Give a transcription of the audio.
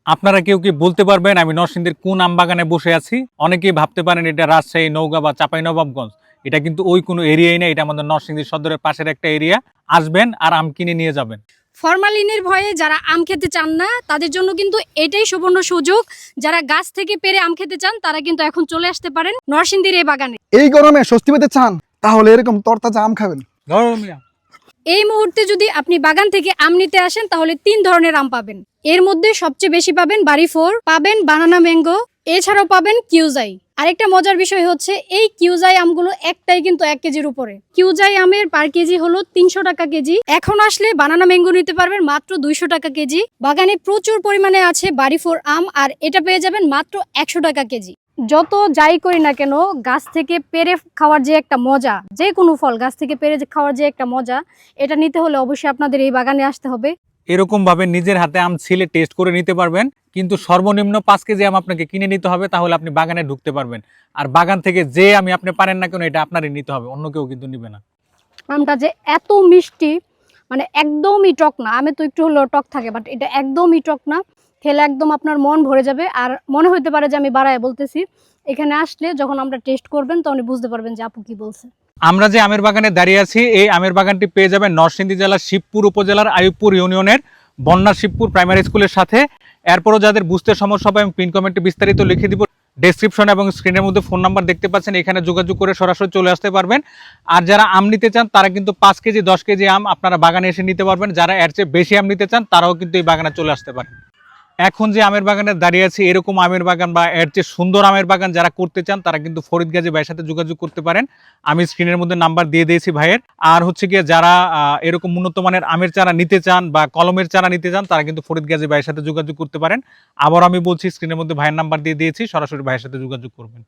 আপনারা কেউ কি বলতে পারবেন আমি নরসিংদীর কোন আম বাগানে বসে আছি? অনেকেই ভাবতে পারেন এটা রাজশাহী, নওগাঁ বা চাঁপাইনবাবগঞ্জ। এটা কিন্তু ওই কোনো এরিয়াই না, এটা আমাদের নরসিংদী সদরের পাশের একটা এরিয়া। আসবেন আর আম কিনে নিয়ে যাবেন। ফরমালিনের ভয়ে যারা আম খেতে চান না তাদের জন্য কিন্তু এটাই সুবর্ণ সুযোগ। যারা গাছ থেকে পেরে আম খেতে চান তারা কিন্তু এখন চলে আসতে পারেন নরসিংদীর এই বাগানে। এই গরমে স্বস্তি পেতে চান তাহলে এরকম তরতাজা আম খাবেন। এই মুহূর্তে যদি আপনি বাগান থেকে আম নিতে আসেন তাহলে 3 ধরনের আম পাবেন। এর মধ্যে সবচেয়ে বেশি পাবেন বাড়ি 4, পাবেন বানানা ম্যাঙ্গো, এছাড়াও পাবেন কিউজাই। আরেকটা মজার বিষয় হচ্ছে এই কিউজাই আমগুলো একটাই কিন্তু 1 কেজির উপরে। কিউজাই আমের পার কেজি হলো 300 টাকা কেজি। এখন আসলে বানানা ম্যাঙ্গো নিতে পারবেন মাত্র 200 টাকা কেজি। বাগানে প্রচুর পরিমাণে আছে বাড়ি 4 আম, আর এটা পেয়ে যাবেন মাত্র 100 টাকা কেজি। যত যাই করি না কেন গাছ থেকে পেরে খাওয়ার যে একটা মজা, যে কোনো ফল গাছ থেকে পেরে খাওয়ার যে একটা মজা, এটা নিতে হলে অবশ্যই আপনাদের এই বাগানে আসতে হবে। এরকম ভাবে নিজের হাতে আম ছিলে টেস্ট করে নিতে পারবেন, কিন্তু সর্বনিম্ন 5 কেজি আম আপনাকে কিনে নিতে হবে, তাহলে আপনি বাগানে ঢুকতে পারবেন। আর বাগান থেকে যে আমি আপনি পারেন না কেন এটা আপনারই নিতে হবে, অন্য কেউ কিন্তু নিবে না। আমটা যে এত মিষ্টি, মানে একদমই টক না। আমে তো একটু হলেও টক থাকে, বাট এটা একদমই টক না। খেলে একদম আপনার মন ভরে যাবে। আর মনে হতে পারে যে আমি বাড়ায় বলতেছি, এখানে আসলে যখন আমরা টেস্ট করবেন তখন বুঝতে পারবেন যে আপু কি বলছে। আমরা যে আমের বাগানে দাঁড়িয়ে আছি, এই আমের বাগানটি পেয়ে যাবেন নরসিংদী জেলার শিবপুর উপজেলার আইয়ুবপুর ইউনিয়নের বন্যা শিবপুর প্রাইমারি স্কুলের সাথে। এরপরও যাদের বুঝতে সমস্যা হবে আমি পিন কমেন্টে বিস্তারিত লিখে দিব। ডেসক্রিপশন এবং স্ক্রিনের মধ্যে ফোন নাম্বার দেখতে পাচ্ছেন, এখানে যোগাযোগ করে সরাসরি চলে আসতে পারবেন। আর যারা আম নিতে চান তারা কিন্তু 5 কেজি 10 কেজি আম আপনারা বাগানে এসে নিতে পারবেন। যারা এর চেয়ে বেশি আম নিতে চান তারাও কিন্তু এই বাগানে চলে আসতে পারেন। এখন যে আমের বাগানে দাঁড়িয়ে আছি, এরকম আমের বাগান বা এর চেয়ে সুন্দর আমের বাগান যারা করতে চান তারা কিন্তু ফরিদ গাজী ভাইয়ের সাথে যোগাযোগ করতে পারেন। আমি স্ক্রিনের মধ্যে নাম্বার দিয়ে দিয়েছি ভাইয়ের। আর হচ্ছে গিয়ে যারা এরকম উন্নত মানের আমের চারা নিতে চান বা কলমের চারা নিতে চান তারা কিন্তু ফরিদ গাজী ভাইয়ের সাথে যোগাযোগ করতে পারেন। আবার আমি বলছি, স্ক্রিনের মধ্যে ভাইয়ের নাম্বার দিয়ে দিয়েছি, সরাসরি ভাইয়ের সাথে যোগাযোগ করবেন।